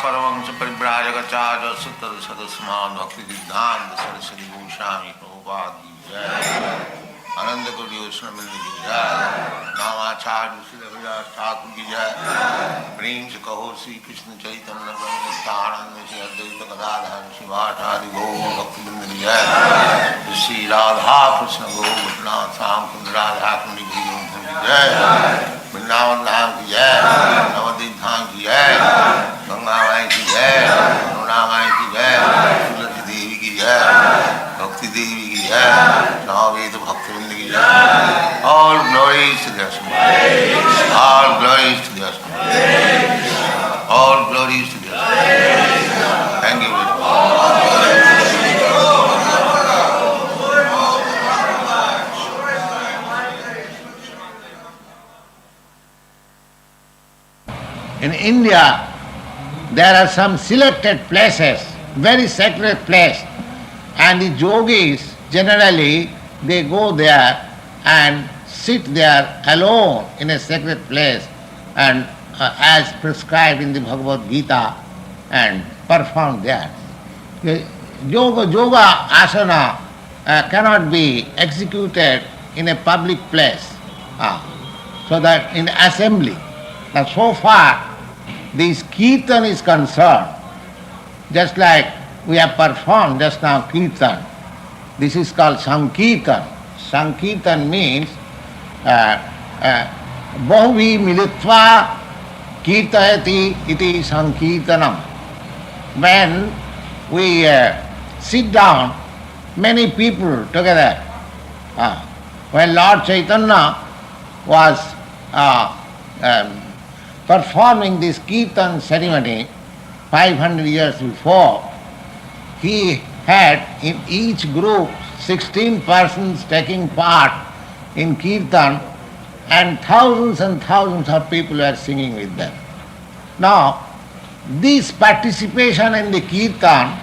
परमंश परिव्राजकाचार्य सुतद सदस्मान भक्ति सिद्धांत सरस्वती गोस्वामी प्रभुपाद की जय। आनंद कोटि वैष्णववृंद की जय। नामाचार्य श्री रविदास ठाकुर की जय। प्रेम से कहो श्री कृष्ण चैतन्य प्रभु नित्यानंद श्री अद्वैत गदाधर शिवाचार्य गौर भक्तवृंद की जय। श्री राधा कृष्ण गोपिनाथ श्याम कुंद राधा कुंड की जय। वृंदावन धाम की जय। नवद्वीप धाम की जय। गंगा माई की जय। यमुना माई की जय। तुलसी देवी की जय। भक्ति देवी की जय। नववेद भक्तवृंद की जय। All glories to the Asma. All glories to the Asma. All glories to the Asma. Thank you very much. In India, there are some selected places, very sacred place, and the yogis generally they go there and sit there alone in a sacred place and as prescribed in the Bhagavad Gita and perform there. The yoga asana cannot be executed in a public place, so that in assembly. Now so far this kirtan is concerned, just like we have performed just now kirtan. This is called sankirtan. Sankirtan means bahuvi militva kirtayati iti sankirtanam. When we sit down, many people together. When Lord Chaitanya was performing this kirtan ceremony 500 years before, he had in each group 16 persons taking part in kirtan and thousands of people were singing with them. Now, this participation in the kirtan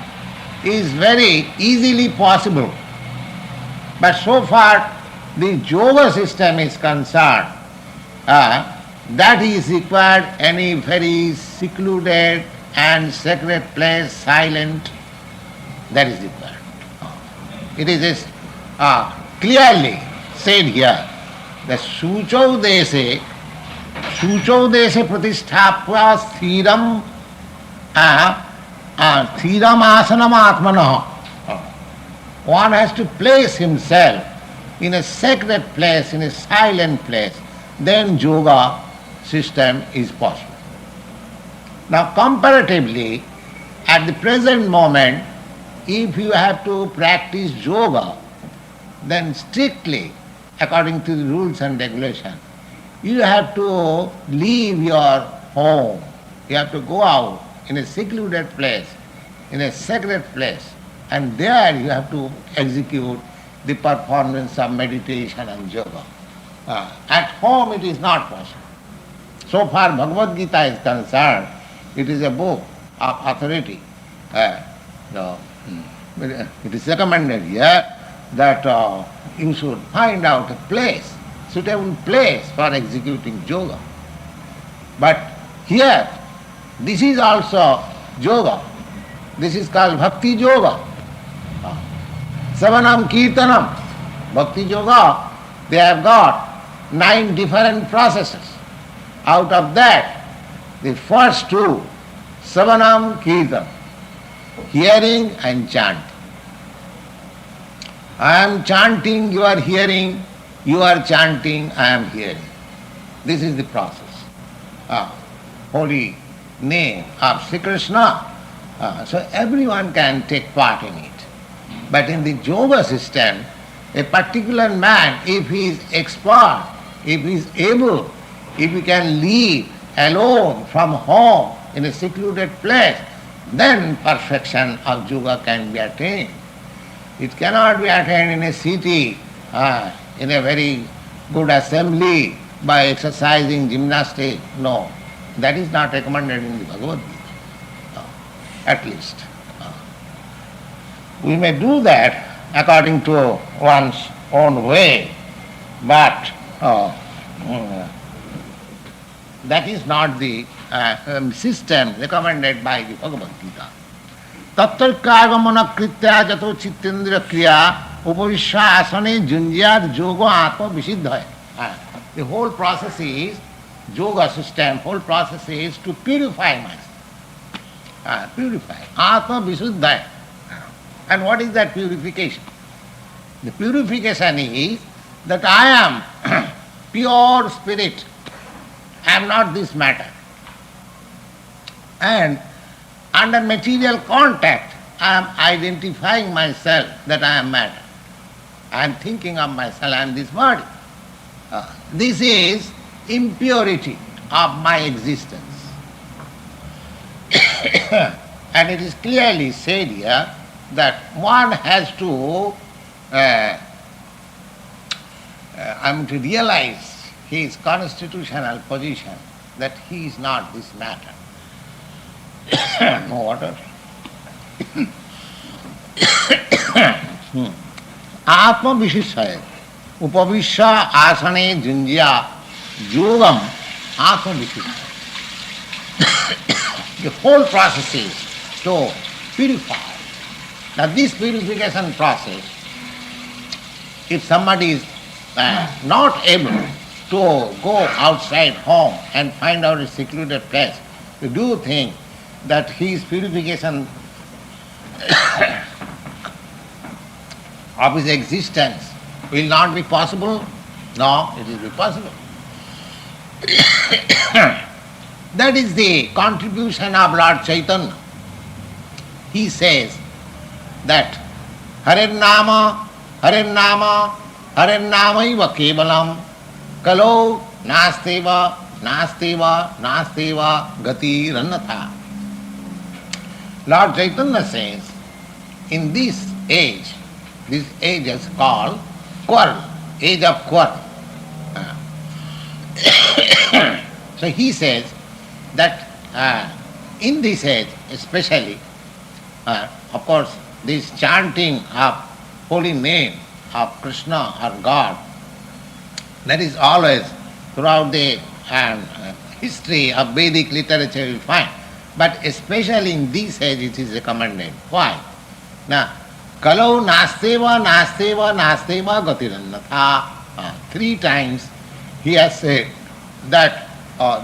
is very easily possible. But so far the yoga system is concerned, that is required any very secluded and sacred place, silent, that is required. It is clearly said here that Shuchau Dese Pratishthapya Thiram Asanam Atmana. One has to place himself in a sacred place, in a silent place, then yoga system is possible. Now comparatively, at the present moment, if you have to practice yoga, then strictly, according to the rules and regulations, you have to leave your home. You have to go out in a secluded place, in a sacred place, and there you have to execute the performance of meditation and yoga. At home it is not possible. So far Bhagavad Gita is concerned, it is a book of authority. It is recommended here that you should find out a place, suitable place for executing yoga. But here, this is also yoga. This is called Bhakti Yoga. Savanam Kirtanam. Bhakti Yoga, they have got 9 different processes. Out of that, the first 2, Savanam Kirtan, hearing and chanting. I am chanting, you are hearing, you are chanting, I am hearing. This is the process. Holy name of Sri Krishna. So everyone can take part in it. But in the yoga system, a particular man, if he is expert, if he is able, if he can live alone from home in a secluded place, then perfection of yoga can be attained. It cannot be attained in a city, in a very good assembly, by exercising gymnastics. No, that is not recommended in the Bhagavad Gita, at least. We may do that according to one's own way, but That is not the system recommended by the Bhagavad Gita. Tattarkagamana kritya jato chittendra kriya upavishya asane junjyat yoga atma visiddhaya. The whole process is, yoga system, whole process is to purify myself. Purify. Atma visuddhaya. And what is that purification? The purification is that I am pure spirit. I am not this matter. And under material contact, I am identifying myself that I am matter. I am thinking of myself, I am this body. This is impurity of my existence. And it is clearly said here that one has to to realize his constitutional position, that he is not this matter. No water. Atma Vishishaya Upavishya Asane Junjya Yogam Atma Vishishaya. The whole process is to purify. Now this purification process, if somebody is not able to go outside home and find out a secluded place, to do think that his purification of his existence will not be possible? No, it will be possible. That is the contribution of Lord Chaitanya. He says that Harinama, Harinama, Harinamaiva kevalam kalo nasteva, nasteva, nasteva gati ranatha. Lord Chaitanya says, in this age is called quarrel, age of quarrel. So he says that in this age especially, of course, this chanting of holy name of Krishna or God, that is always throughout the history of Vedic literature you will find. But especially in this age it is recommended. Why? Now, kalau nasteva, nasteva, nasteva gatirannatha. 3 times he has said that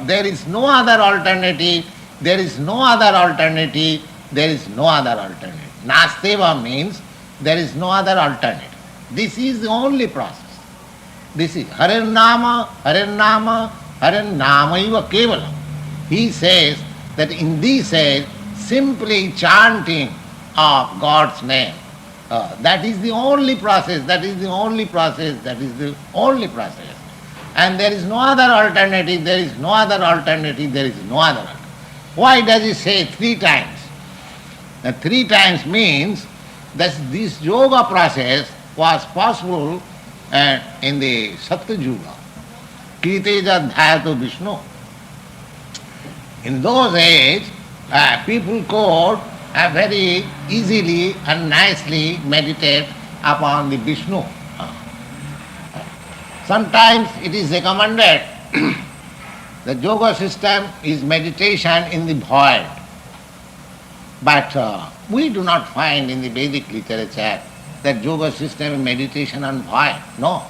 there is no other alternative, there is no other alternative, there is no other alternative. Nasteva means there is no other alternative. This is the only process. This is Harinama, Harinama, Harinamaiva kevalam. He says that in this age, simply chanting of God's name, that is the only process, that is the only process, that is the only process. And there is no other alternative, there is no other alternative, there is no other alternative. Why does he say 3 times? Now 3 times means that this yoga process was possible in the Satya Yuga. Kiriteja Dhyato Vishnu. In those days, people could very easily and nicely meditate upon the Vishnu. Sometimes it is recommended the yoga system is meditation in the void. But we do not find in the Vedic literature that yoga system is meditation on void. No.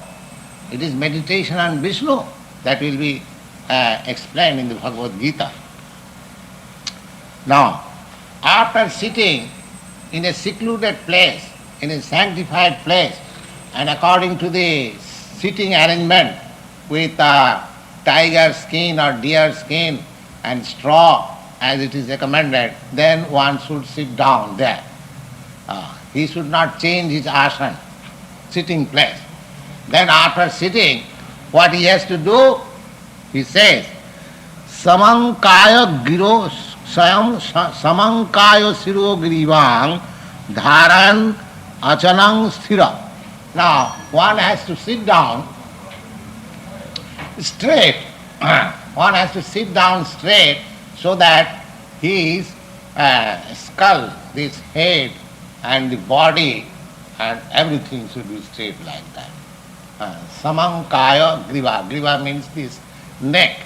It is meditation on Vishnu. That will be explained in the Bhagavad Gita. Now, after sitting in a secluded place, in a sanctified place, and according to the sitting arrangement with tiger skin or deer skin and straw as it is recommended, then one should sit down there. He should not change his asana, sitting place. Then after sitting, what he has to do? He says, Samankaya giro Samankaya siro girivang dharan achanang sthira. Now, one has to sit down straight. One has to sit down straight so that his skull, this head and the body and everything should be straight like that. Samankaya griva. Griva means this neck.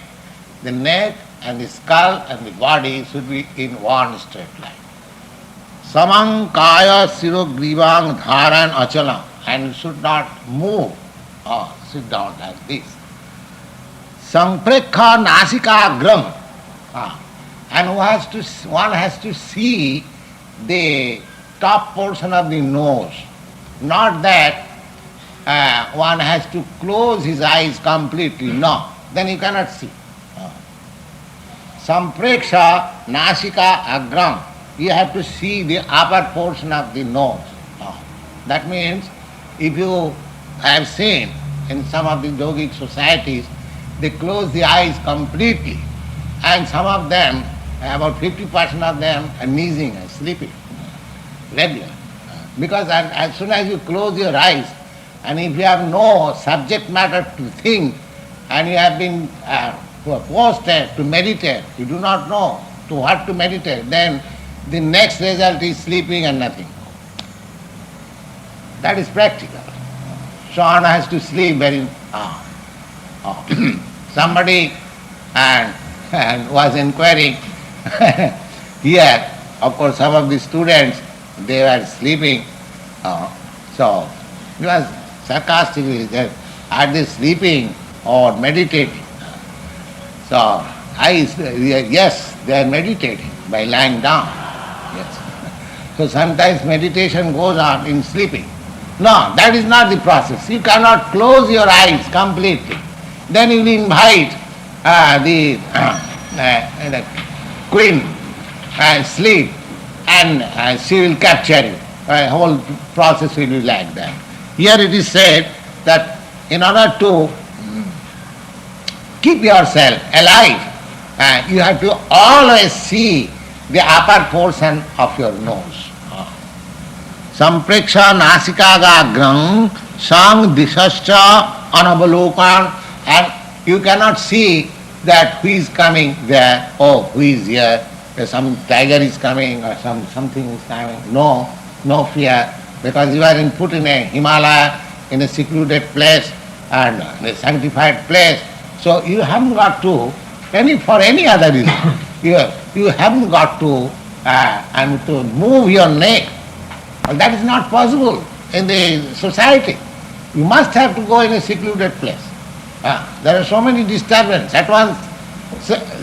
the neck and the skull and the body should be in one straight line. Samang kaya siro grivang dharan achalam, and should not move or sit down like this. Samprekha nasika gram, and one has to see the top portion of the nose, not that one has to close his eyes completely, no, then you cannot see. Sampreksha nasika agram, you have to see the upper portion of the nose. That means if you have seen in some of the yogic societies, they close the eyes completely, and some of them, about 50% of them, are sneezing and sleeping regularly. Because as soon as you close your eyes, and if you have no subject matter to think, and you have been posted to meditate, you do not know to what to meditate, then the next result is sleeping and nothing. That is practical. So one has to sleep very... Somebody and was inquiring here, of course some of the students, they were sleeping, so he was sarcastically said, are they sleeping or meditating? So I said, yes, they are meditating by lying down. Yes. So sometimes meditation goes on in sleeping. No, that is not the process. You cannot close your eyes completely. Then you will invite the queen sleep, and she will capture you. The whole process will be like that. Here it is said that in order to keep yourself alive, you have to always see the upper portion of your nose. Sampreksha nasikaga sang disascha anavalokan, and you cannot see that who is coming there, oh, who is here, some tiger is coming or something is coming. No fear, because you are put in a Himalaya, in a secluded place and a sanctified place. So you haven't got to, for any other reason, you haven't got to move your neck. Well, that is not possible in the society. You must have to go in a secluded place. There are so many disturbances. At once,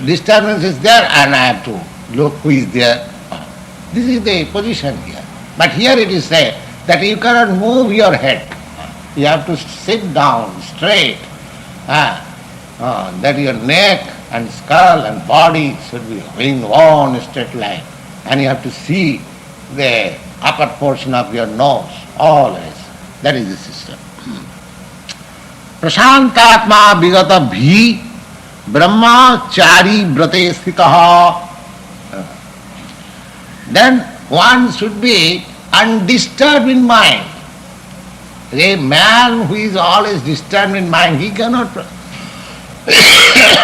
disturbance is there and I have to look who is there. This is the position here. But here it is said that you cannot move your head. You have to sit down straight. That your neck and skull and body should be in one straight line. And you have to see the upper portion of your nose always. That is the system. Prashantatma vigata bhi brahmachari vrate sthitaha. Then one should be undisturbed in mind. A man who is always disturbed in mind, he cannot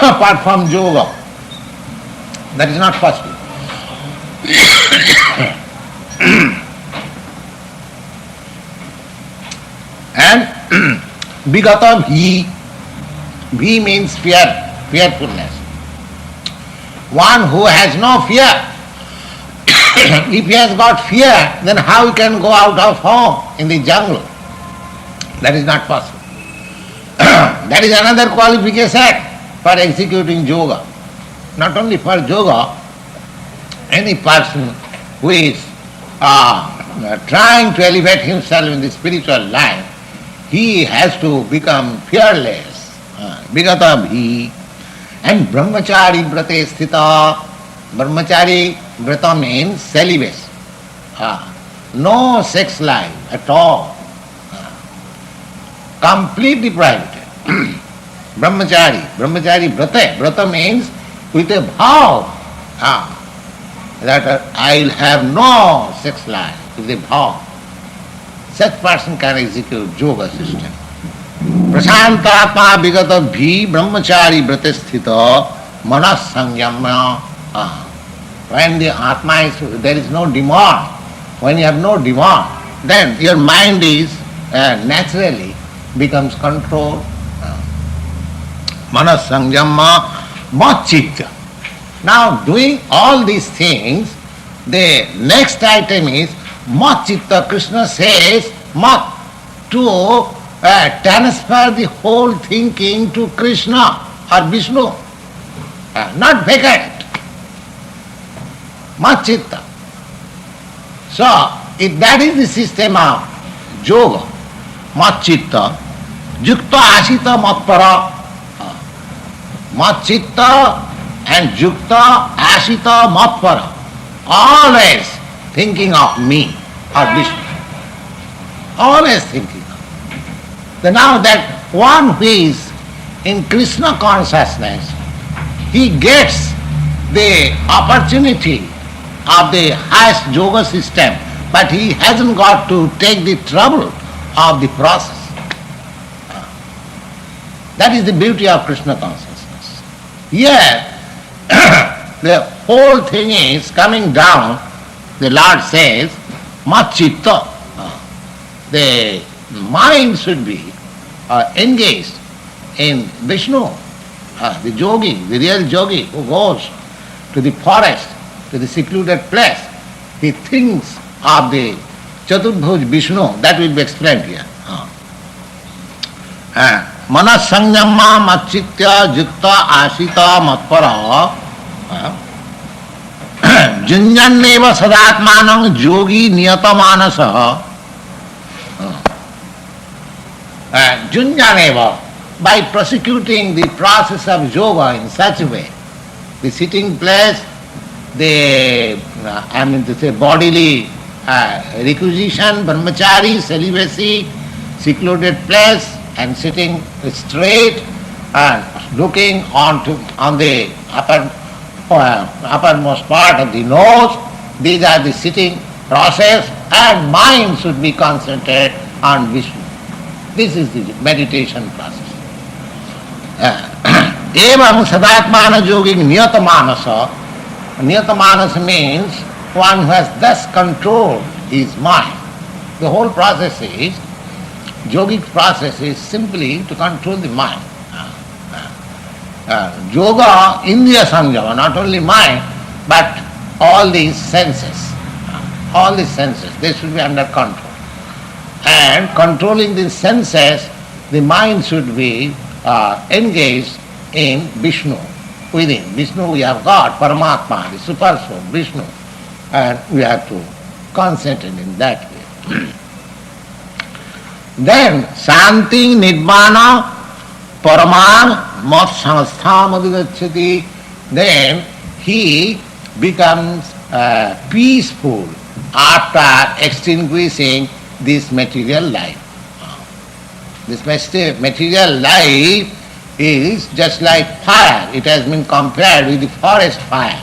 perform yoga. That is not possible. And vigata bhi, bhi means fearfulness. One who has no fear, if he has got fear, then how he can go out of home in the jungle? That is not possible. That is another qualification for executing yoga. Not only for yoga, any person who is trying to elevate himself in the spiritual life, he has to become fearless. Vigata bhi. And brahmachari vrate sthita. Brahmachari vrata means celibacy. No sex life at all. Completely private. Brahmachari vrata. Vrata means with a vow that I will have no sex life, with a vow. Such person can execute yoga system. Prashantatma vigata bhi brahmachari vrate sthita manas samyama. When the Atma is, there is no demand. When you have no demand, then your mind is naturally becomes controlled. Manas samyama mat chitta. Now doing all these things, the next item is mat chitta. Krishna says mat, to transfer the whole thinking to Krishna or Vishnu, not vacant. Mat chitta. So, if that is the system of yoga, mat chitta, yukta ashita matpara, mat chitta and yukta ashita matpara, always thinking of me or Vishnu, always thinking of. So now that one who is in Krishna consciousness, he gets the opportunity of the highest yoga system, but he hasn't got to take the trouble of the process. That is the beauty of Krishna consciousness. Here, the whole thing is coming down. The Lord says, mat chitta. The mind should be engaged in Vishnu, the yogi, the real yogi who goes to the forest, to the secluded place. He thinks of the Chaturbhuj Vishnu. That will be explained here. Manas sangyama matchitya jukta ashita matpara junjanneva sadatmanam yogi niyatamanasa junjaneva, by prosecuting the process of yoga in such a way, the sitting place, the bodily requisition, brahmachari, celibacy, secluded place, and sitting straight and looking on the uppermost part of the nose. These are the sitting process, and mind should be concentrated on Vishnu. This is the meditation process. Evam sadatmana yogi niyatamanasa. Niyatamanasa means one who has thus controlled his mind. The whole process is, yogic process is simply to control the mind. Yoga, Indriya Samyama, not only mind, but all these senses. All these senses, they should be under control. And controlling these senses, the mind should be engaged in Vishnu. Within Vishnu we have got Paramatma, the super soul, Vishnu, and we have to concentrate in that way. Then Santi Nirvana Paraman Mat Sanstha Madhugacchati, then he becomes peaceful after extinguishing this material life. This material life is just like fire. It has been compared with the forest fire.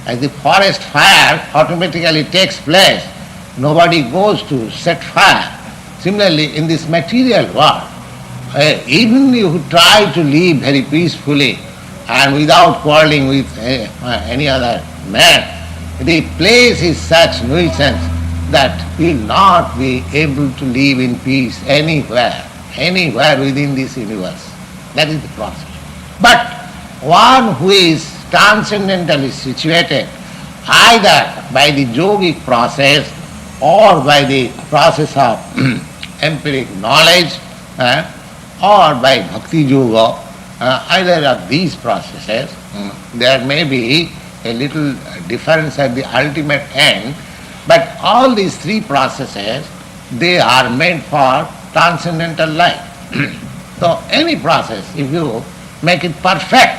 As the forest fire automatically takes place, nobody goes to set fire. Similarly, in this material world, even if you try to live very peacefully and without quarreling with any other man, the place is such nuisance that you will not be able to live in peace anywhere within this universe. That is the process. But one who is transcendentally situated, either by the yogic process or by the process of empiric knowledge or by bhakti yoga, either of these processes, there may be a little difference at the ultimate end, but all these three processes, they are made for transcendental life. So any process, if you make it perfect,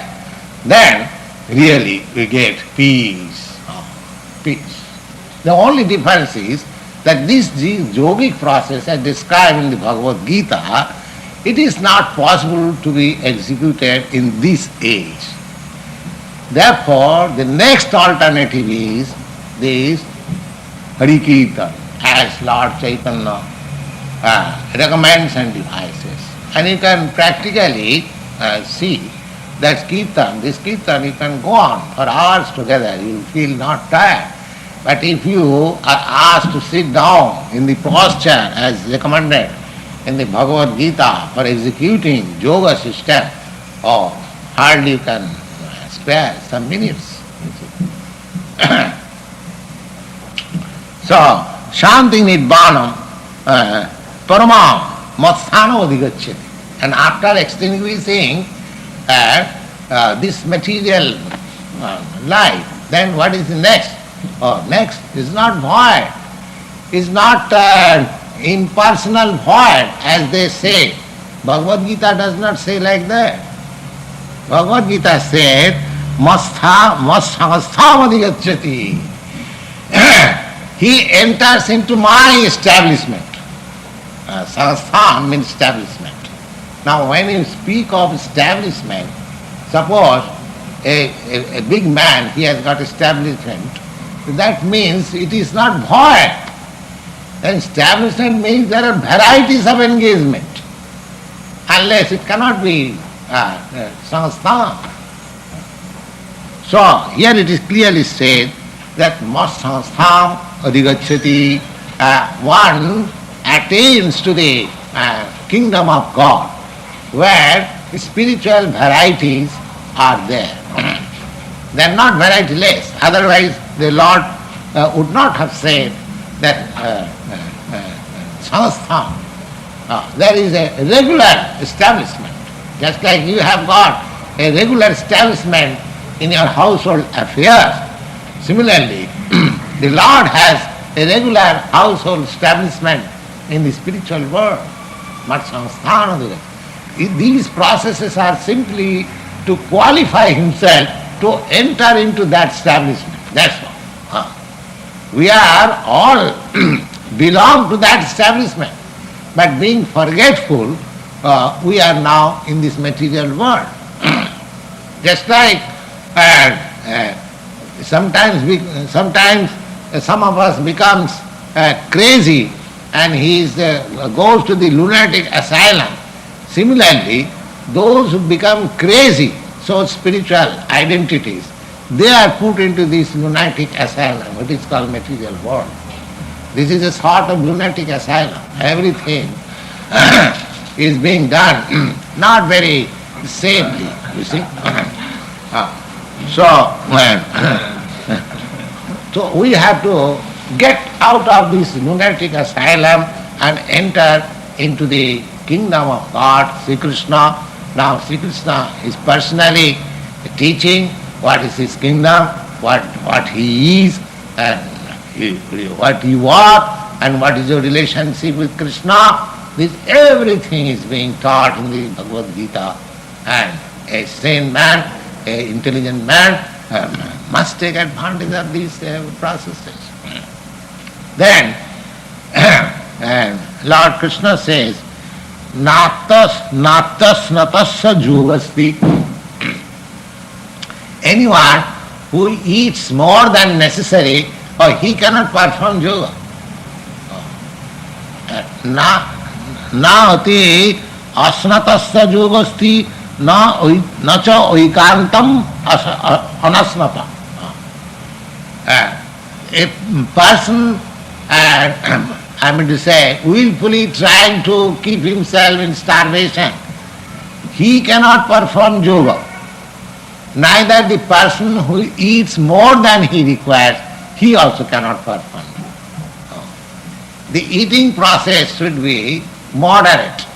then really you get peace. Peace. The only difference is that this yogic process as described in the Bhagavad Gita, it is not possible to be executed in this age. Therefore, the next alternative is this Hari Kirtan, as Lord Chaitanya recommends and devises. And you can practically see that Kirtan, this Kirtan, you can go on for hours together, you will feel not tired. But if you are asked to sit down in the posture as recommended in the Bhagavad Gita for executing yoga system, hardly you can spare some minutes. So, Shanti Nibbana Paramam Matsthana Adhigachyati. And after extinguishing this material life, then what is the next? Next is not void, is not impersonal void as they say. Bhagavad Gita does not say like that. Bhagavad Gita said, Masthavadigachyati. He enters into my establishment. Sahastham means establishment. Now when you speak of establishment, suppose a big man, he has got establishment, that means it is not void. Then establishment means there are varieties of engagement, unless it cannot be Sahastham. So here it is clearly said that Mastham Adhigachyati, one attains to the kingdom of God, where spiritual varieties are there. They are not varietyless, otherwise the Lord would not have said that Sahastham. There is a regular establishment, just like you have got a regular establishment in your household affairs. Similarly, the Lord has a regular household establishment in the spiritual world. These processes are simply to qualify himself to enter into that establishment. That's all. We are all belong to that establishment, but being forgetful, we are now in this material world. Just like sometimes some of us becomes crazy and he goes to the lunatic asylum. Similarly, those who become crazy, so spiritual identities, they are put into this lunatic asylum, what is called material world. This is a sort of lunatic asylum. Everything is being done not very safely, you see. So we have to get out of this lunatic asylum and enter into the kingdom of God, Sri Krishna. Now Sri Krishna is personally teaching what is his kingdom, what he is, and what you are, and what is your relationship with Krishna. This everything is being taught in the Bhagavad Gita, and a sane man, an intelligent man must take advantage of these processes. Then Lord Krishna says, Natas natasya jugasti. Anyone who eats more than necessary, he cannot perform yoga. Na ati asnatasya jugasti na cha oikantam anasnata. A person, I mean to say, willfully trying to keep himself in starvation, he cannot perform yoga. Neither the person who eats more than he requires, he also cannot perform. The eating process should be moderate,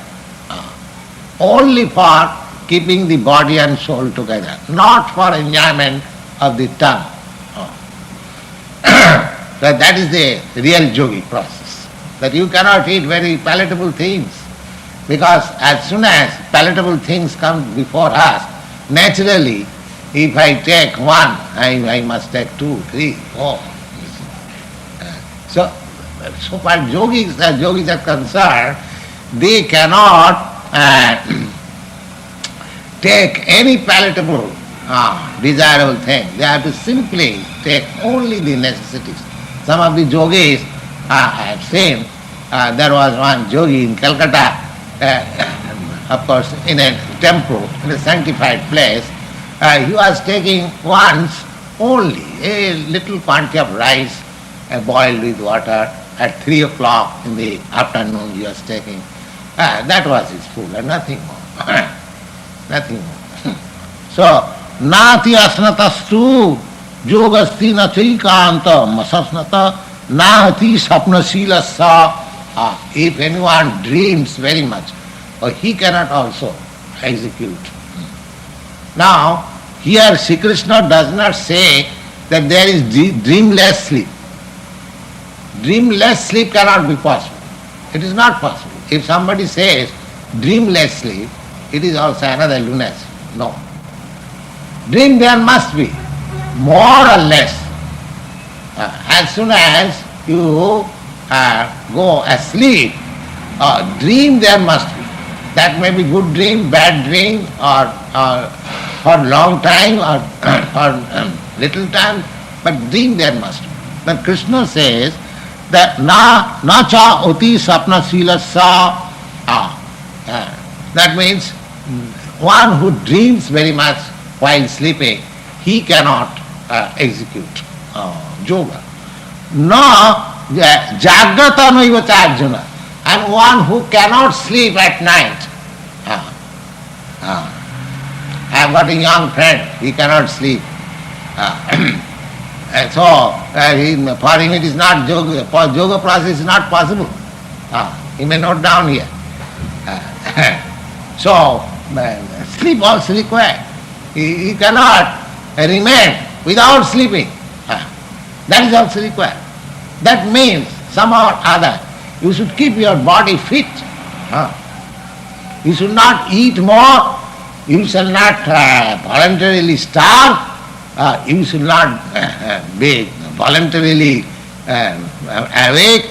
only for keeping the body and soul together, not for enjoyment of the tongue. So that is the real yogic process, that you cannot eat very palatable things, because as soon as palatable things come before us, naturally, if I take one, I must take 2, 3, 4. So far yogis are concerned, they cannot take any palatable, desirable thing. They have to simply take only the necessities. Some of the yogis I have seen, there was one yogi in Calcutta, of course in a temple, in a sanctified place. He was taking once only a little quantity of rice boiled with water. At 3 o'clock in the afternoon he was taking. That was his food and nothing more. Nothing more. So नाति असनतस्तु योगस्ति न चैकांत मसस्नत नाति स्वप्नशीलस्य. If anyone dreams very much, he cannot also execute. Now, here Sri Krishna does not say that there is dreamless sleep. Dreamless sleep cannot be possible. It is not possible. If somebody says dreamless sleep, it is also another lunacy. No. Dream there must be, more or less. As soon as you go asleep, dream there must be. That may be good dream, bad dream, or for long time or little time, but dream there must be. But Krishna says that na cha oti sapna silasya. That means one who dreams very much while sleeping, he cannot execute yoga. No jagrata noiva charjuna. And one who cannot sleep at night. I have got a young friend, he cannot sleep. So for him it is not yoga, for yoga process is not possible. He may note down here. So sleep also required. He cannot remain without sleeping. That is also required. That means somehow or other you should keep your body fit. You should not eat more. You shall not voluntarily starve. You should not be voluntarily awake.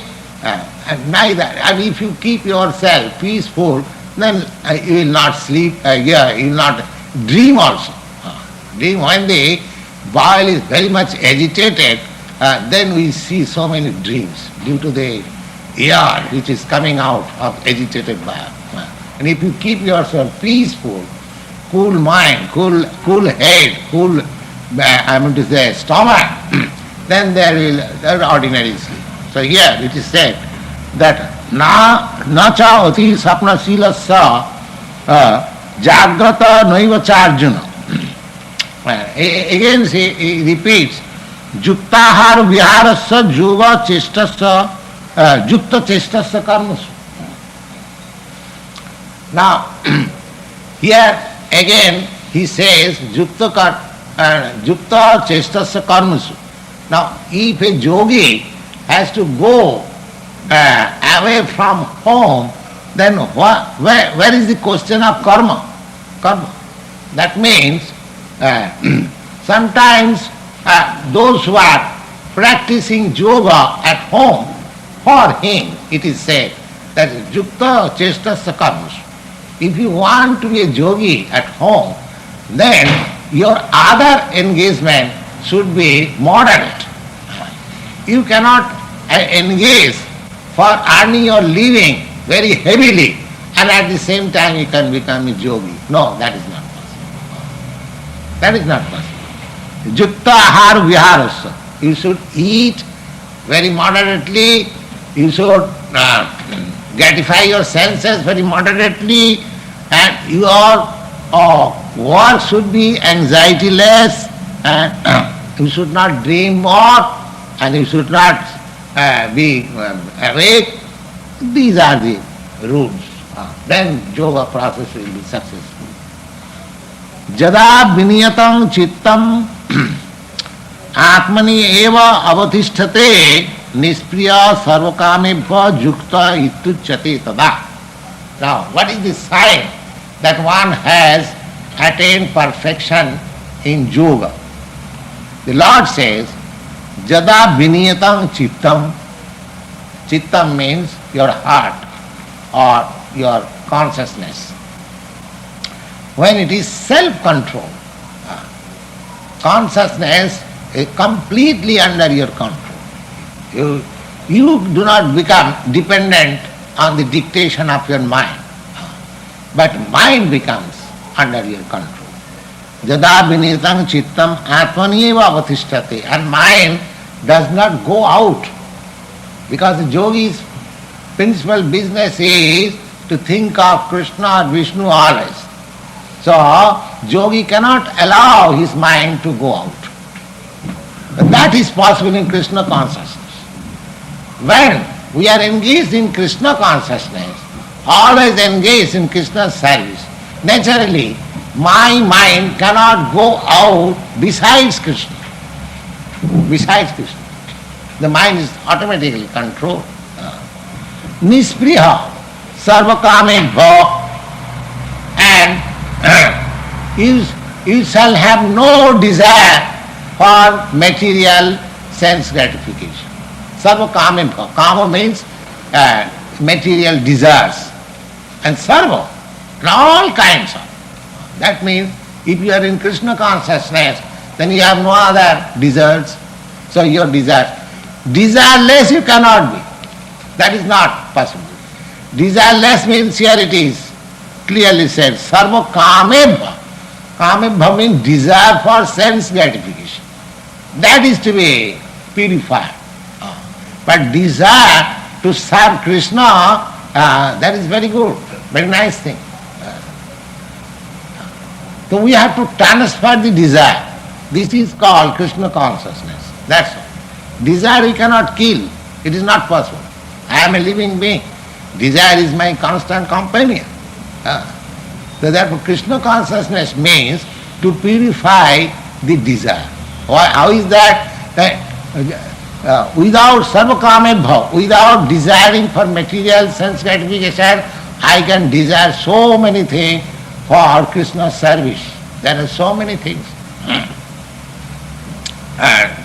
Neither. And if you keep yourself peaceful, then you will not sleep. You will not dream also. Dream when the bowel is very much agitated, then we see so many dreams due to the air which is coming out of agitated bowel. And if you keep yourself peaceful, cool mind, cool head, cool stomach, then there will ordinary sleep. So here it is said that na cha oti sapna silasya jagrata noiva charjuna. Again he repeats juktahar viharasya yoga chestasya jukta chestasya karmasu. Now here again he says jukta chestasya karmasu. Now if a yogi has to go away from home, then where is the question of karma? That means sometimes those who are practicing yoga at home, for him it is said that jukta chestasya karmasu. If you want to be a yogi at home, then your other engagement should be moderate. You cannot engage for earning your living very heavily and at the same time you can become a yogi. No, that is not possible. That is not possible. Jukta ahar viharasya. You should eat very moderately. You should gratify your senses very moderately, and your work should be anxiety-less, and you should not dream more, and you should not be awake. These are the rules. Then yoga process will be successful. Jada viniyatam chittam atmani eva avatisthate nispriya sarvakamebhya yukta ituchyate tada. Now, what is the sign that one has attained perfection in yoga? The Lord says, Jada viniyatam chittam. Chittam means your heart or your consciousness. When it is self-control, consciousness is completely under your control. You do not become dependent on the dictation of your mind, but mind becomes under your control. Jada viniyatam chittam atmanyeva avatisthate. And mind does not go out, because the yogi's principal business is to think of Krishna or Vishnu always. So, yogi cannot allow his mind to go out. That is possible in Krishna consciousness. When we are engaged in Krishna consciousness, always engaged in Krishna's service, naturally my mind cannot go out besides Krishna. Besides Krishna. The mind is automatically controlled. Nispriha sarvakame and you shall have no desire for material sense gratification. Sarva kama. Kama means material desires. And sarva, all kinds of. That means if you are in Krishna consciousness, then you have no other desires. So your desires. Desireless you cannot be. That is not possible. Desireless means here it is clearly said, sarva kamebha. Kamebha means desire for sense gratification. That is to be purified. But desire to serve Krishna, that is very good, very nice thing. So we have to transfer the desire. This is called Krishna consciousness. That's all. Desire we cannot kill. It is not possible. I am a living being. Desire is my constant companion. So therefore Krishna consciousness means to purify the desire. How is that? Without sarvakame bhav, without desiring for material sense gratification, I can desire so many things for Krishna's service. There are so many things.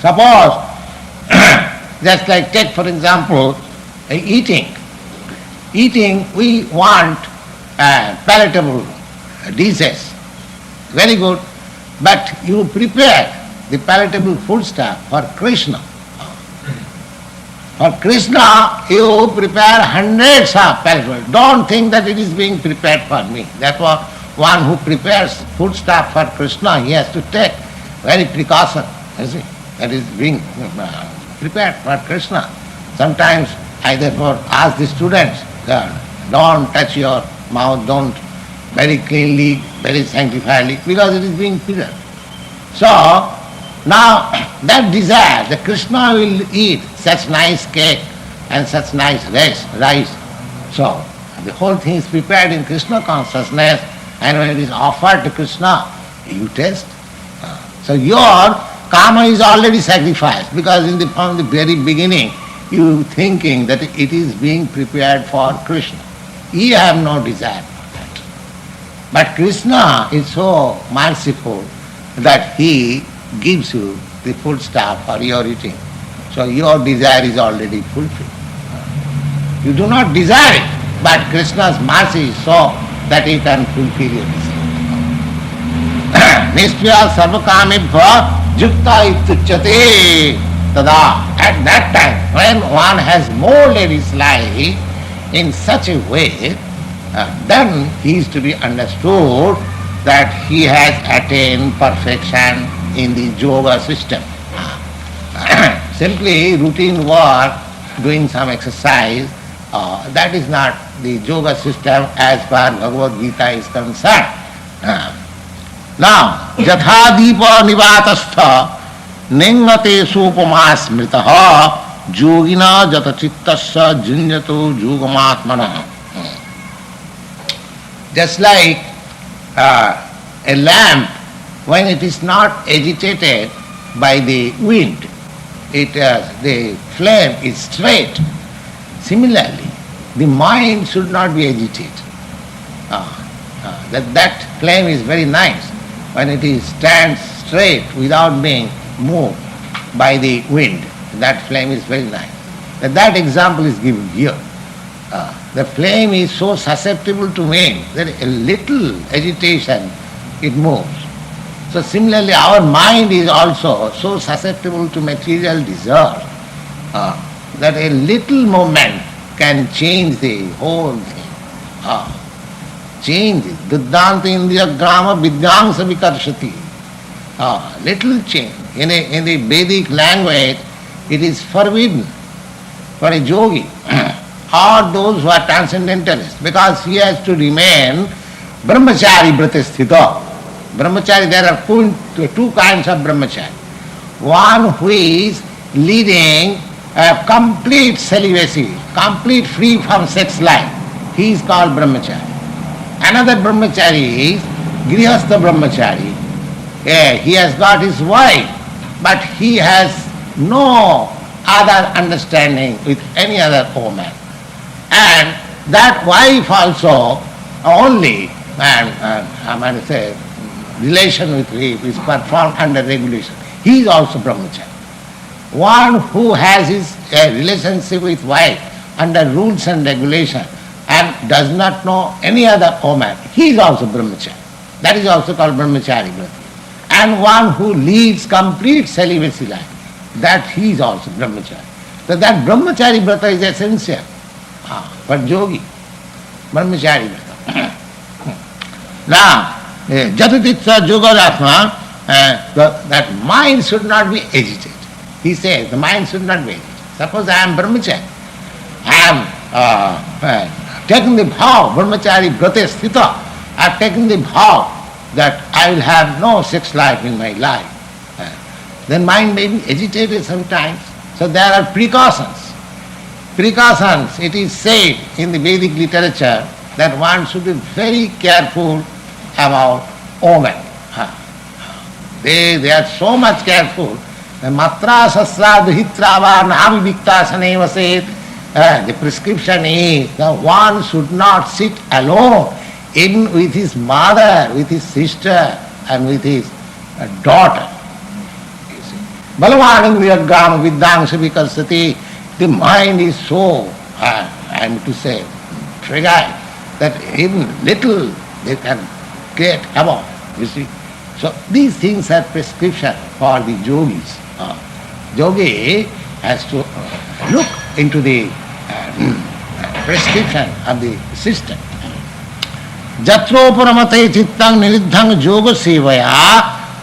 Suppose, just like take for example, eating. Eating, we want palatable dishes. Very good. But you prepare the palatable foodstuff for Krishna. For Krishna, you prepare hundreds of palatable. Don't think that it is being prepared for me. Therefore, one who prepares foodstuff for Krishna, he has to take very precaution. You see, that is being prepared for Krishna. Sometimes I therefore ask the students, don't touch your mouth, don't very cleanly, very sanctifiedly, because it is being prepared. So, now that desire, the Krishna will eat such nice cake and such nice rice. So, the whole thing is prepared in Krishna consciousness, and when it is offered to Krishna, you taste. So your karma is already sacrificed, because from the very beginning you thinking that it is being prepared for Krishna. You have no desire for that. But Krishna is so merciful that he gives you the foodstuff for your eating. So your desire is already fulfilled. You do not desire it, but Krishna's mercy is so that he can fulfill your desire. Nishpriya sarvakamebhya yukta ityuchyate tada. At that time, when one has molded his life in such a way, then he is to be understood that he has attained perfection in the yoga system. Simply routine work, doing some exercise, that is not the yoga system as far as Bhagavad Gita is concerned. Now, yatha deepa nivatastha ningate supama smritaha yogina jata chittasya junyato yogamatmana. Just like a lamp, when it is not agitated by the wind, the flame is straight. Similarly, the mind should not be agitated. That flame is very nice when it stands straight without being moved by the wind. That flame is very nice. That example is given here. The flame is so susceptible to wind that a little agitation it moves. So similarly our mind is also so susceptible to material desire that a little movement can change the whole thing. Change it. Duddhanta indriya grama vidyangsa vikarshati. Little change. In the Vedic language, it is forbidden for a yogi or those who are transcendentalists, because he has to remain brahmachari vrata sthita. Brahmachari, there are two kinds of brahmachari. One who is leading a complete celibacy, complete free from sex life, he is called brahmachari. Another brahmachari is grihastha brahmachari. He has got his wife, but he has no other understanding with any other woman. And that wife also only, I might say, relation with him is performed under regulation. He is also brahmachari. One who has his relationship with wife under rules and regulation and does not know any other woman, he is also brahmachari. That is also called brahmachari vrata. And one who leads complete celibacy life, that he is also brahmachari. So that brahmachari vrata is essential for yogi. Brahmachari vrata. Now, Jatutitsa Yogaratma, that mind should not be agitated. He says the mind should not be agitated. Suppose I am brahmachari, I am taking the vow, brahmachari vrata sthita, I am taking the vow that I will have no sex life in my life. Then mind may be agitated sometimes. So there are precautions. Precautions, it is said in the Vedic literature that one should be very careful about women. They are so much careful. Matra sasra duhitra va navivikta saneva said. The prescription is that one should not sit alone in with his mother, with his sister, and with his daughter. Balavan indriyagram viddangsa vikasati. The mind is so, I am to say, fragile that even little they can get about. You see. So these things are prescription for the yogis. Yogi has to look into the prescription of the system. Jatroparamate chittang nilidhang yoga sevaya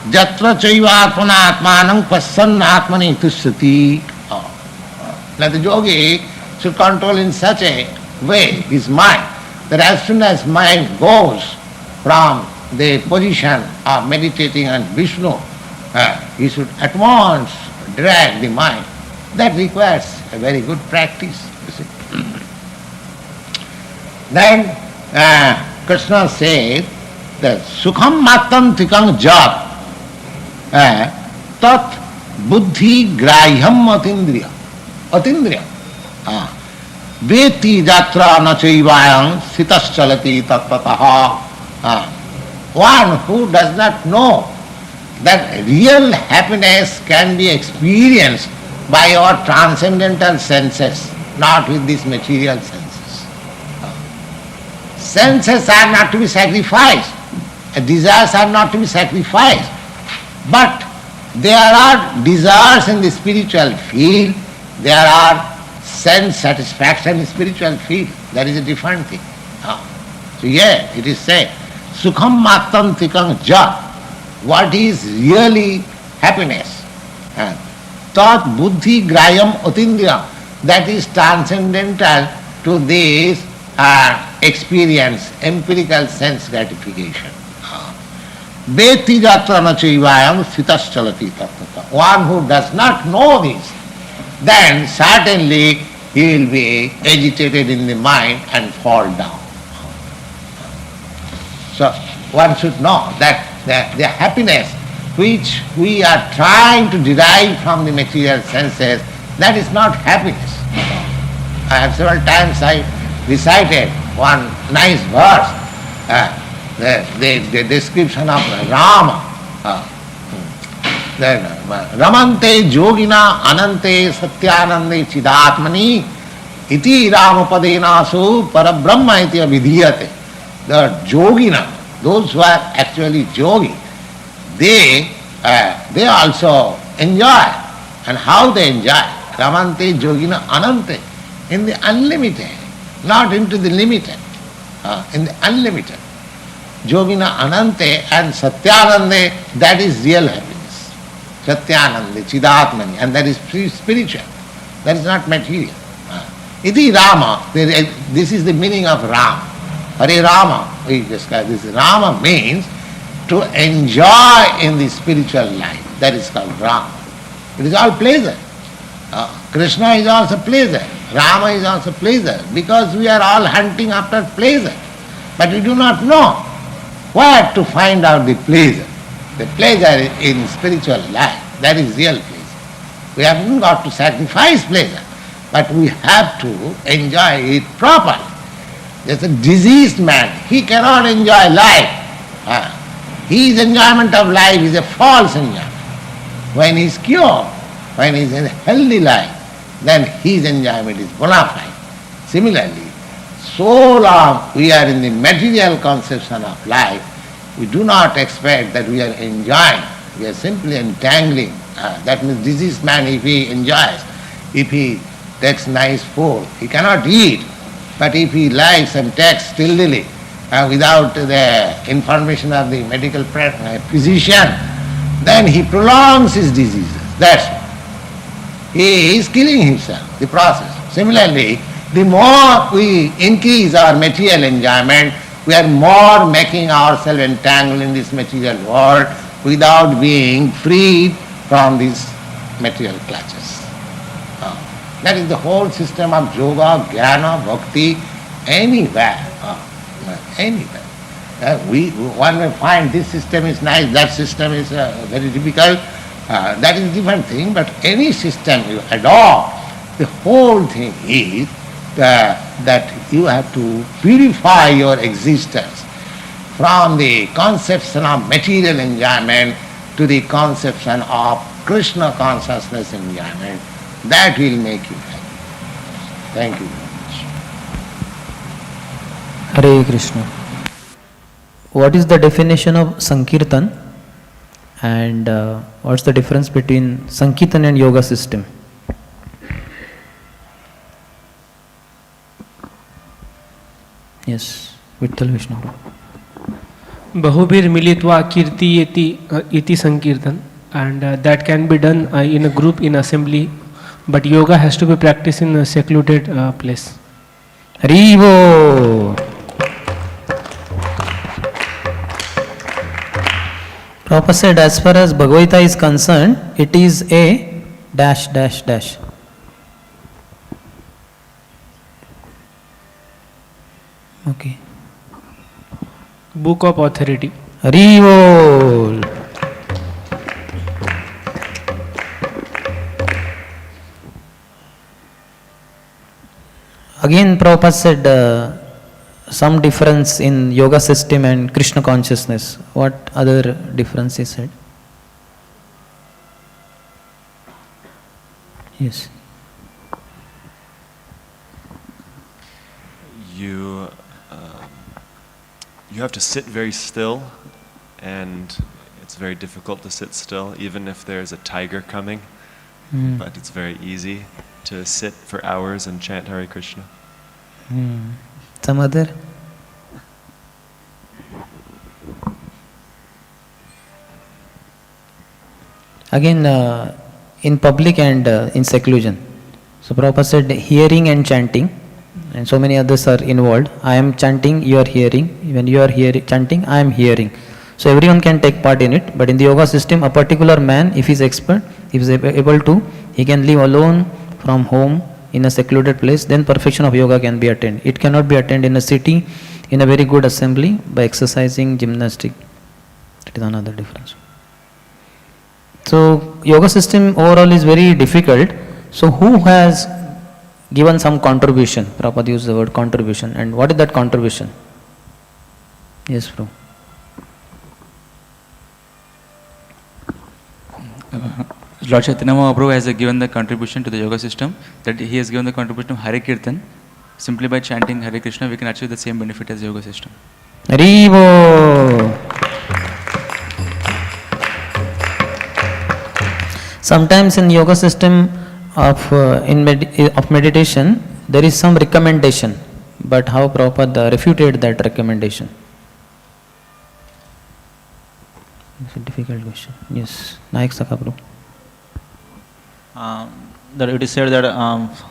jatra chaivatmana atmanang passan atmani tussati. Now the yogi should control in such a way his mind that as soon as mind goes from the position of meditating on Vishnu, he should at once drag the mind. That requires a very good practice, you see. Then Krishna said that sukham matam tikang jat tat buddhi grahyam atindriya. Atindriya. Veti jatra nachaivayam sitas chalati tatpataha. One who does not know that real happiness can be experienced by our transcendental senses, not with these material senses. Senses are not to be sacrificed, desires are not to be sacrificed, but there are desires in the spiritual field, there are sense satisfaction in the spiritual field. That is a different thing. So here it is said, sukham matam tikam ja. What is really happiness? Tat buddhi grayam atindriya. That is transcendental to this experience, empirical sense gratification. Veti jatra nachaivayam sitas chalati tattva. One who does not know this, then certainly he will be agitated in the mind and fall down. So one should know that the happiness which we are trying to derive from the material senses, that is not happiness. I have several times I recited one nice verse, the description of Rama. Ramante yogina anante satyanande chidatmani iti ramapadenasu parabrahma iti avidhiyate. The yogina, those who are actually yogi, they also enjoy. And how they enjoy? Ramante yogina anante, in the unlimited, not into the limited, in the unlimited. Yogina anante and satyanande, that is real happiness. Satyanande, chidatmani, and that is spiritual. That is not material. Iti Rama, this is the meaning of Ram. Hare Rama. We just call this Rama means to enjoy in the spiritual life. That is called Rama. It is all pleasure. Krishna is also pleasure. Rama is also pleasure, because we are all hunting after pleasure. But we do not know where to find out the pleasure. The pleasure in spiritual life, that is real pleasure. We haven't got to sacrifice pleasure, but we have to enjoy it properly. There's a diseased man, he cannot enjoy life. His enjoyment of life is a false enjoyment. When he is cured, when he is in a healthy life, then his enjoyment is bona fide. Similarly, so long we are in the material conception of life, we do not expect that we are enjoying. We are simply entangling. That means diseased man, if he enjoys, if he takes nice food, he cannot eat. But if he lies and takes stillily, without the information of the medical physician, then he prolongs his diseases. That's all. He is killing himself, the process. Similarly, the more we increase our material enjoyment, we are more making ourselves entangled in this material world without being freed from these material clutches. That is the whole system of yoga, jnana, bhakti, anywhere. Anywhere. One may find this system is nice, that system is very difficult. That is a different thing, but any system you adopt, the whole thing is that you have to purify your existence from the conception of material enjoyment to the conception of Krishna consciousness enjoyment. That will make you happy. Thank you very much. Hare Krishna. What is the definition of Sankirtan, and what's the difference between Sankirtan and yoga system? Yes, Vittal Vishnu. Bahubir militva kirti iti sankirtan, and that can be done in a group, in assembly, but yoga has to be practiced in a secluded place. Haribo. Prabhupada said, as far as Bhagavad Gita is concerned, it is a dash dash dash. Okay. Book of authority. Haribo. Again, Prabhupada said some difference in yoga system and Krishna consciousness. What other difference he said? Yes. You have to sit very still, and it's very difficult to sit still, even if there's a tiger coming. But it's very easy to sit for hours and chant Hare Krishna. Some other? Again, in public and in seclusion. So Prabhupada said hearing and chanting, and so many others are involved. I am chanting, you are hearing. When you are chanting, I am hearing. So everyone can take part in it. But in the yoga system, a particular man, if he is expert, if he is able to, he can live alone from home in a secluded place, then perfection of yoga can be attained. It cannot be attained in a city, in a very good assembly, by exercising gymnastic. That is another difference. So yoga system overall is very difficult. So who has given some contribution? Prabhupada used the word contribution. And what is that contribution? Yes, Prabhu. Lord Chaitanya Mahaprabhu has given the contribution to the yoga system, that he has given the contribution of Hare Kirtan. Simply by chanting Hare Krishna, we can achieve the same benefit as yoga system. Haribo. Sometimes in yoga system of meditation, there is some recommendation, but how Prabhupada refuted that recommendation? It's a difficult question. Yes, Nayak Sakapru. That it is said that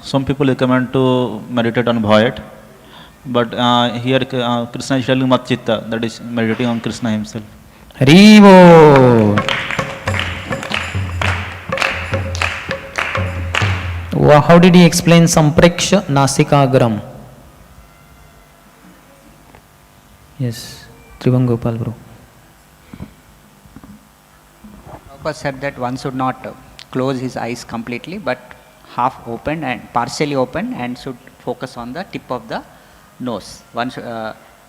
some people recommend to meditate on void, But here Krishna is telling Mat Chitta, that is meditating on Krishna himself. Haribo. How did he explain Sampreksha Nasikagram? Yes, Trivangopal bro. Prabhupada said that one should not close his eyes completely, but half open and partially open, and should focus on the tip of the nose.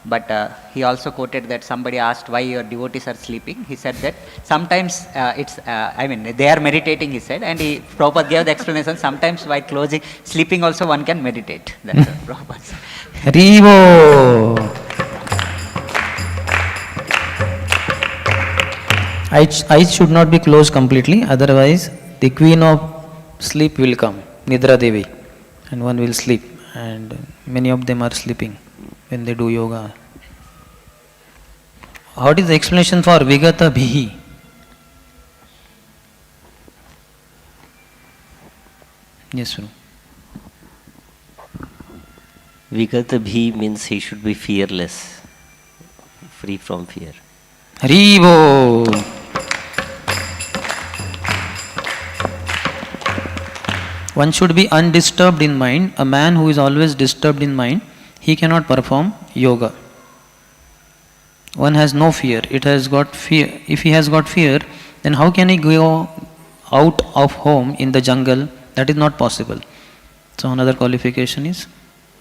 But he also quoted that somebody asked why your devotees are sleeping. He said that sometimes they are meditating, he said, and Prabhupada gave the explanation, sometimes while sleeping also one can meditate. That's what Prabhupada said. Haribo. Eyes should not be closed completely, otherwise the queen of sleep will come, Nidra Devi, and one will sleep, and many of them are sleeping when they do yoga. What is the explanation for Vigata Bhihi? Yes, sir. Vigata Bhi means he should be fearless, free from fear. Haribo. One should be undisturbed in mind. A man who is always disturbed in mind, he cannot perform yoga. One has no fear. It has got fear. If he has got fear, then how can he go out of home in the jungle? That is not possible. So another qualification is,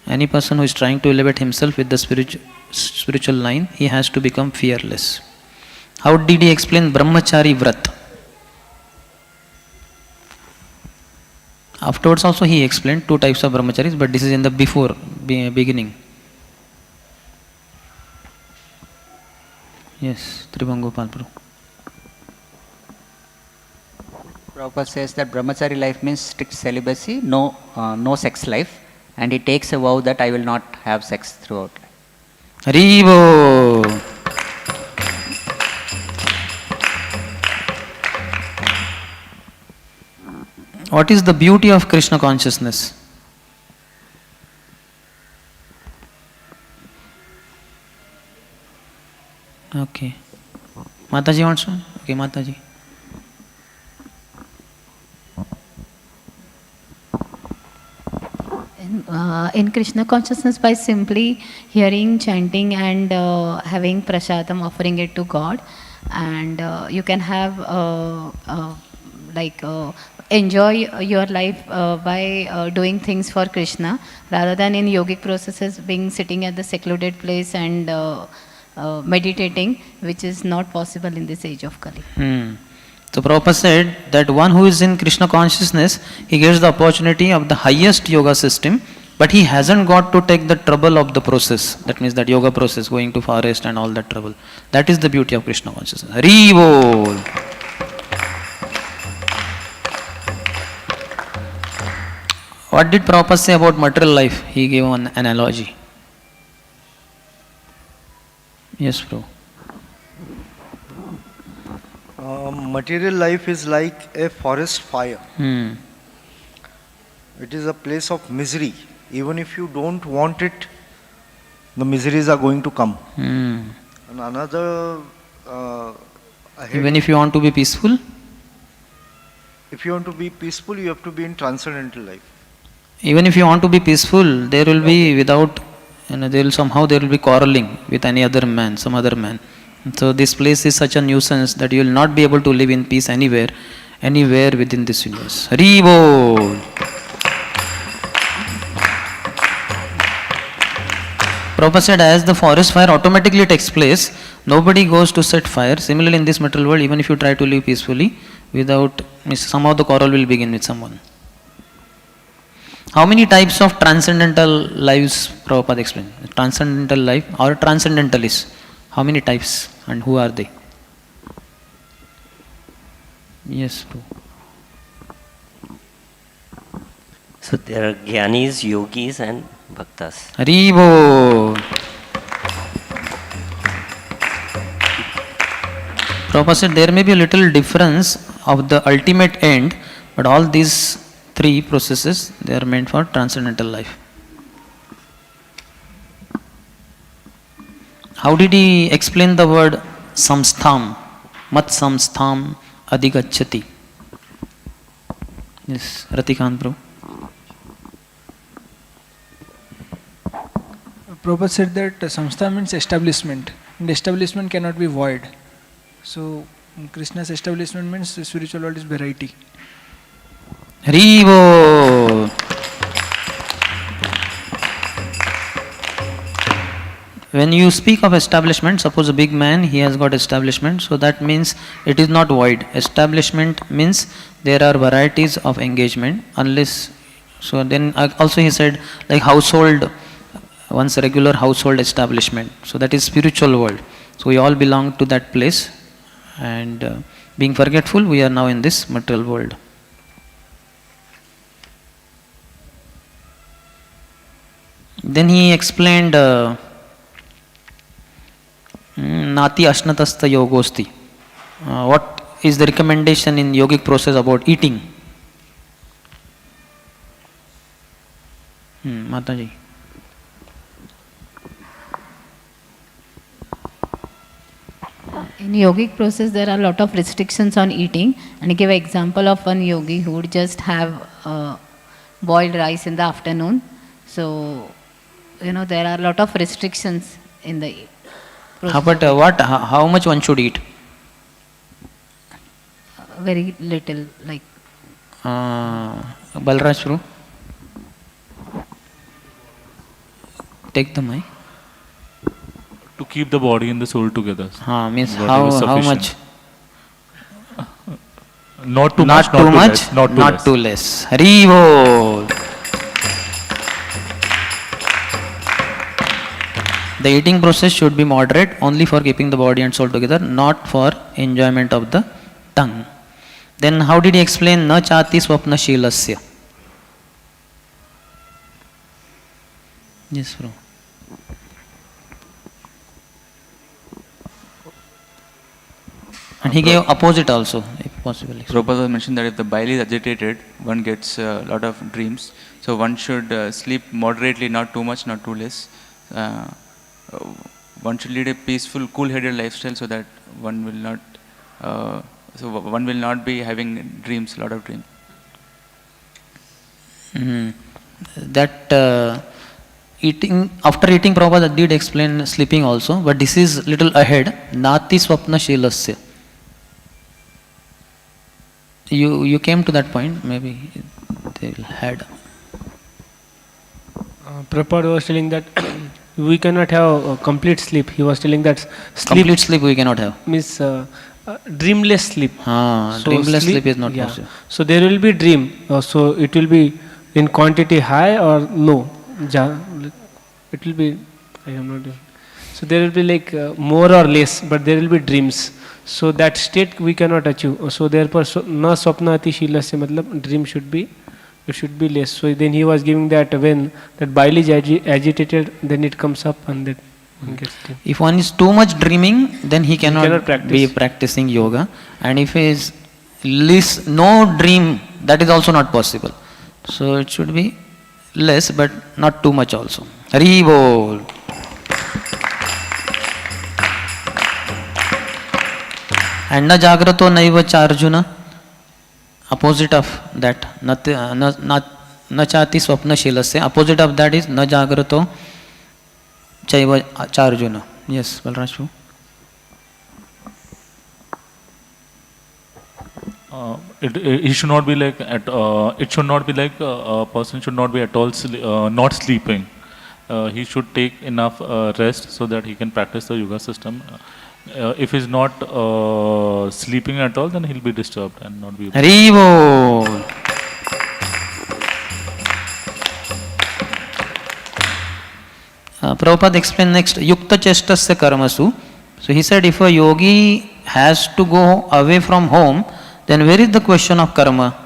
any person who is trying to elevate himself with the spiritual line, he has to become fearless. How did he explain Brahmachari Vrat? Afterwards also he explained two types of brahmacharis, but this is in the beginning. Yes, Tribhangopal Prabhu. Prabhupada says that brahmachari life means strict celibacy, no sex life, and he takes a vow that I will not have sex throughout life. Haribo. What is the beauty of Krishna consciousness? Okay. Mataji wants to? Okay, Mataji. In Krishna consciousness, by simply hearing, chanting, and having prasadam, offering it to God, and you can have enjoy your life by doing things for Krishna, rather than in yogic processes being sitting at the secluded place and meditating, which is not possible in this age of Kali. So Prabhupada said that one who is in Krishna consciousness, he gets the opportunity of the highest yoga system, but he hasn't got to take the trouble of the process. That means that yoga process, going to forest and all that trouble. That is the beauty of Krishna consciousness. Hari Bol. What did Prabhupada say about material life? He gave an analogy. Yes, bro. Material life is like a forest fire. It is a place of misery. Even if you don't want it, the miseries are going to come. And another even if you want to be peaceful? If you want to be peaceful, you have to be in transcendental life. Even if you want to be peaceful, there will be without, there will be quarreling with any other man, some other man. So this place is such a nuisance that you will not be able to live in peace anywhere within this universe. Hari Bol. Prabhupada said, as the forest fire automatically takes place, nobody goes to set fire. Similarly, in this material world, even if you try to live peacefully, somehow the quarrel will begin with someone. How many types of transcendental lives Prabhupada explained? Transcendental life or transcendentalists? How many types and who are they? Yes, bro. So there are Jnanis, Yogis and Bhaktas. Haribo. Prabhupada said there may be a little difference of the ultimate end, but all these three processes, they are meant for transcendental life. How did he explain the word samstham? Mat samstham adhigacchati. Yes, Ratikant Prabhu. Prabhupada said that samstha means establishment, and establishment cannot be void. So Krishna's establishment means the spiritual world is variety. Haribo. When you speak of establishment, suppose a big man, he has got establishment, so that means it is not void. Establishment means there are varieties of engagement, unless, so then also he said like household, one's regular household establishment, so that is spiritual world. So we all belong to that place, and being forgetful, we are now in this material world. Then he explained Nati Ashnatastha Yogosti. What is the recommendation in yogic process about eating? Mataji. In yogic process, there are a lot of restrictions on eating, and I give an example of one yogi who would just have boiled rice in the afternoon. So, there are a lot of restrictions in the process. How much one should eat? Very little, like. Balraj Prabhu, take the mic. To keep the body and the soul together. Means how much? Not too much, not too less. Haribo. The eating process should be moderate, only for keeping the body and soul together, not for enjoyment of the tongue. Then how did he explain na chati swapna shilasya? Yes, bro. And he gave opposite also, if possible. Prabhupada mentioned that if the bile is agitated, one gets a lot of dreams. So one should sleep moderately, not too much, not too less. One should lead a peaceful, cool-headed lifestyle so that one will not be having dreams, a lot of dreams. That eating, after eating, Prabhupada did explain sleeping also, but this is little ahead. Nati swapna shilasya. You came to that point, maybe they will had. Prabhupada was telling that we cannot have complete sleep. He was telling that complete sleep we cannot have. Means dreamless sleep. Dreamless sleep is not possible. So there will be dream. So it will be in quantity high or no. It will be, I am not. So there will be like more or less, but there will be dreams. So that state we cannot achieve. So therefore, na swapna ati shilasya, matlab dream should be, it should be less. So then he was giving that when that bile is agitated, then it comes up and that one gets dream. If one is too much dreaming, then he cannot practice. be practicing yoga. And if he is no dream, that is also not possible. So it should be less, but not too much also. Hari Bol. And na jagrato naiva charjuna, opposite of that, na chati swapna shilasya, opposite of that is na jagrato chaiva charjuna. Yes, Balraj. It should not be like it should not be like a person should not be at all not sleeping. He should take enough rest so that he can practice the yoga system. If he's not sleeping at all, then he'll be disturbed and not be able to. Haribo. Prabhupada explained next, Yukta Chestasya Karmasu. So he said if a yogi has to go away from home, then where is the question of karma?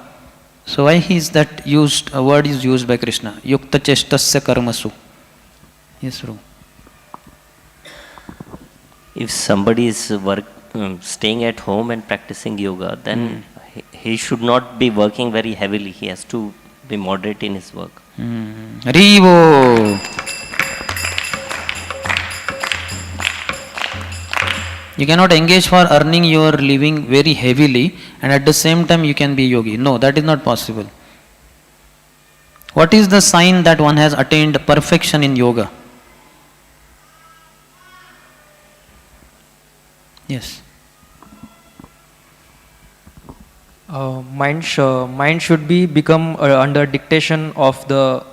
So why is that used, a word is used by Krishna? Yukta Chestasya Karmasu. Yes, Prabhu. If somebody is staying at home and practicing yoga, then he should not be working very heavily. He has to be moderate in his work. Haribo. You cannot engage for earning your living very heavily and at the same time you can be yogi. No, that is not possible. What is the sign that one has attained perfection in yoga? Yes. Mind should be become under dictation of the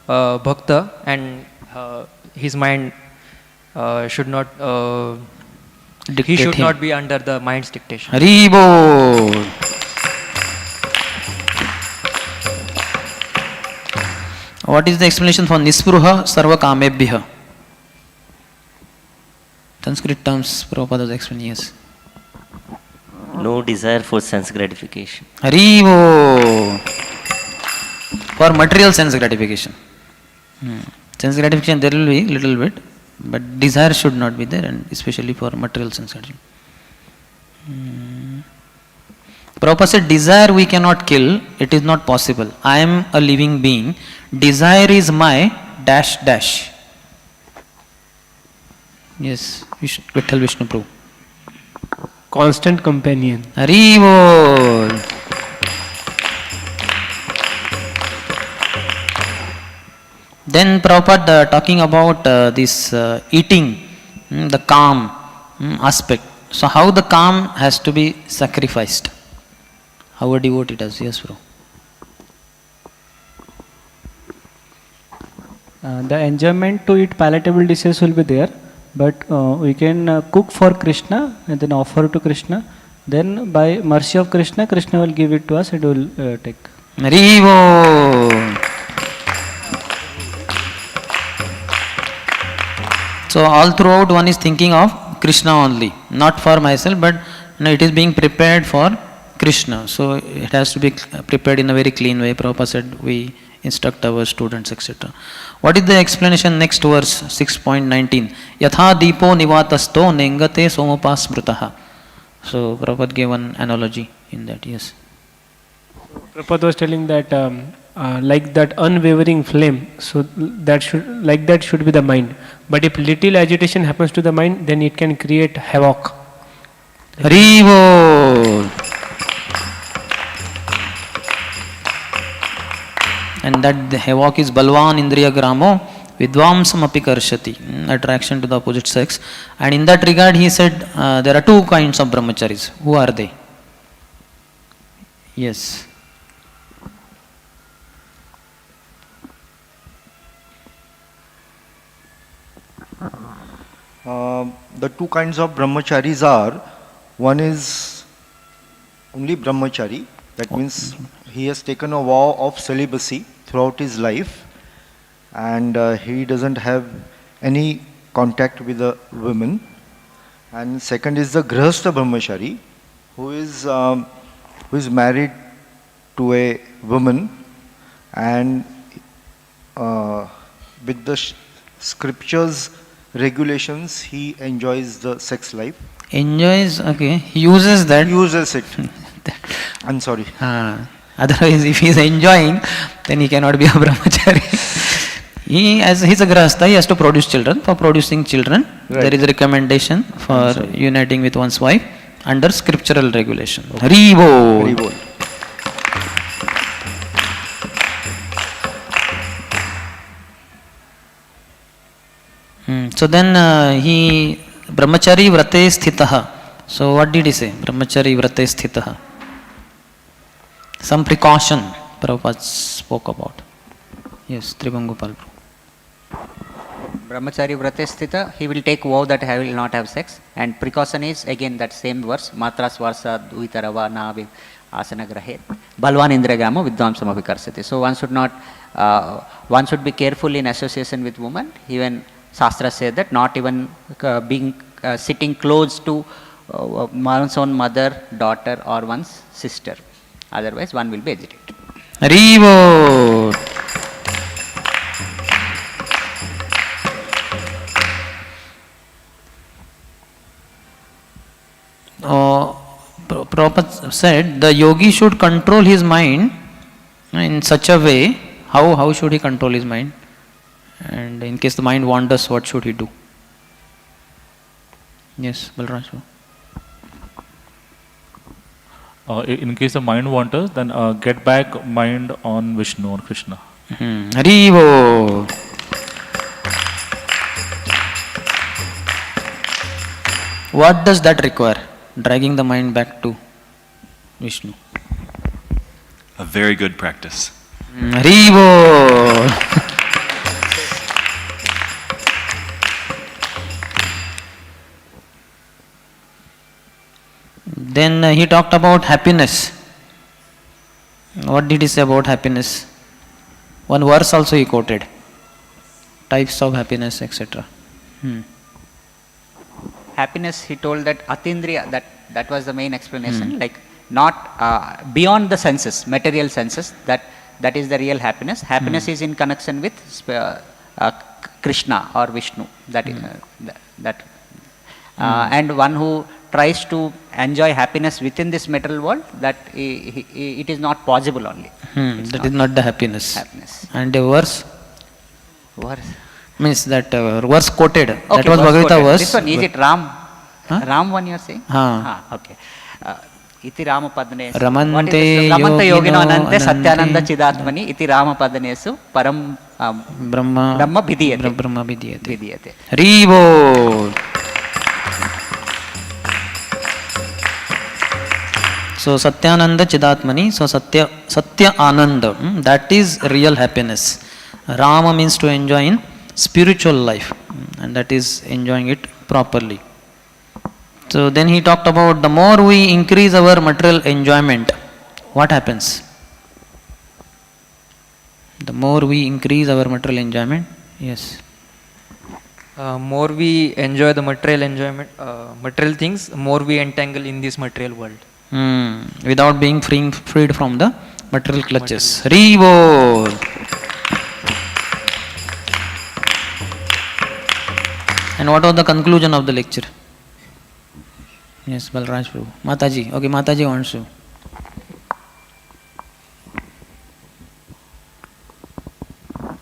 bhakta, and his mind should not he should not be under the mind's dictation. Hari Bol. What is the explanation for Nispruha Sarva Kamebhya? Sanskrit terms Prabhupada was explaining. Yes. No desire for sense gratification. Hari Bol. For material sense gratification. Sense gratification there will be little bit, but desire should not be there, and especially for material sense gratification. Prabhupada said, desire we cannot kill, it is not possible. I am a living being. Desire is my dash dash. Yes, Vitthal Vishnu Prabhu. Constant companion. Hari Bol. Then Prabhupada talking about this eating, the calm aspect. So how the calm has to be sacrificed? How a devotee does? Yes, bro. The enjoyment to eat palatable dishes will be there, but we can cook for Krishna and then offer to Krishna. Then by mercy of Krishna, Krishna will give it to us and will take. Hari Bol. So all throughout one is thinking of Krishna only, not for myself, but it is being prepared for Krishna. So it has to be prepared in a very clean way. Prabhupada said we instruct our students, etc. What is the explanation next verse 6.19? Yatha deepo nivatasto nengate somopasmritaha. So Prabhupada gave one analogy in that. Yes. Prabhupada was telling that like that unwavering flame, so that should be the mind. But if little agitation happens to the mind, then it can create havoc. Hari Bol. And that the havoc is Balvan Indriya Gramo Vidvamsam api karshati, attraction to the opposite sex. And in that regard he said there are two kinds of brahmacharis. Who are they? Yes. The two kinds of brahmacharis are, one is only brahmachari, that means he has taken a vow of celibacy throughout his life, and he doesn't have any contact with the women. And second is the grihastha brahmachari, who is married to a woman, and with the scriptures regulations he enjoys the sex life. Enjoys, okay. He uses that. Uses it. I'm sorry. Otherwise, if he is enjoying, then he cannot be a brahmachari. He's a grihastha, he has to produce children. For producing children, there is a recommendation for uniting with one's wife under scriptural regulation. Hari Bol. Hari Bol. So then he brahmachari vrate sthitaha. So what did he say? Brahmachari vrate sthitaha. Some precaution Prabhupada spoke about. Yes, Tribhangopal. Brahmachari vrate sthita, he will take vow that I will not have sex, and precaution is again that same verse, matras varsa duitarava navi asana grahet balvan indragramo vidvamsam abhikarsati. So one should be careful in association with women. Even Shastra said that not even being sitting close to one's own mother, daughter or one's sister. Otherwise one will be agitated. Hari Bol. Prabhupada said the yogi should control his mind in such a way. How should he control his mind? And in case the mind wanders, what should he do? Yes, Balraj. in case the mind wanders, then get back mind on Vishnu or Krishna. Haribo. What does that require? Dragging the mind back to Vishnu. A very good practice. Haribo. Then he talked about happiness. What did he say about happiness? One verse also he quoted. Types of happiness, etc. Happiness, he told that atindriya, that was the main explanation, like not beyond the senses, material senses, that is the real happiness. Happiness is in connection with Krishna or Vishnu, and one who tries to enjoy happiness within this material world, that it is not possible only. That is not the happiness. And a verse? Means that verse quoted. Okay, that was Bhagavad Gita verse. This one, is it Ram? Ram one you are saying? Okay. Iti Rama Padane. Ramante yogino anante satyananda chidatmani iti Rama Padanesu param Brahma bhidiyate. Brahma bhidiyate. Haribo. So Satyananda Chidatmani, so Satya Ananda, that is real happiness. Rama means to enjoy in spiritual life, and that is enjoying it properly. So then he talked about the more we increase our material enjoyment, what happens? The more we increase our material enjoyment, yes. More we enjoy the material enjoyment, material things, more we entangle in this material world. Without being freed from the material clutches. Haribo. And what was the conclusion of the lecture? Yes, Balraj Prabhu. Mataji. Okay, Mataji wants to.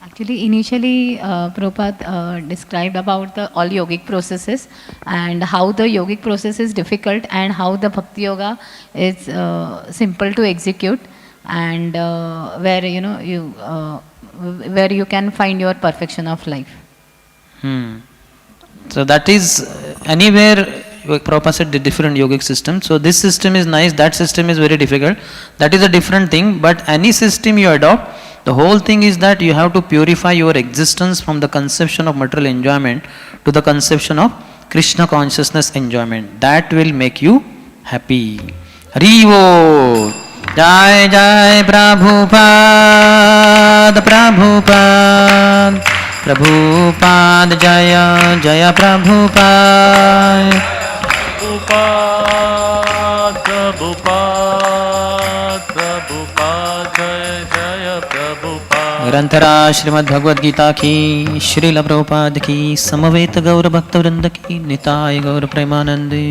Actually, initially, Prabhupada described about all yogic processes and how the yogic process is difficult and how the Bhakti Yoga is simple to execute, and where you can find your perfection of life. So that is anywhere. Prabhupada said the different yogic system. So this system is nice, that system is very difficult. That is a different thing. But any system you adopt, the whole thing is that you have to purify your existence from the conception of material enjoyment to the conception of Krishna consciousness enjoyment. That will make you happy. Haribo. Jai Jai Prabhupada, Prabhupada, Prabhupada Jaya Jaya Prabhupada. ग्रंथरा Shrimad Bhagavad Gita की, श्रील प्रभुपाद की, समवेत गौर भक्त वृंद की, निताय गौर प्रेमानंदी।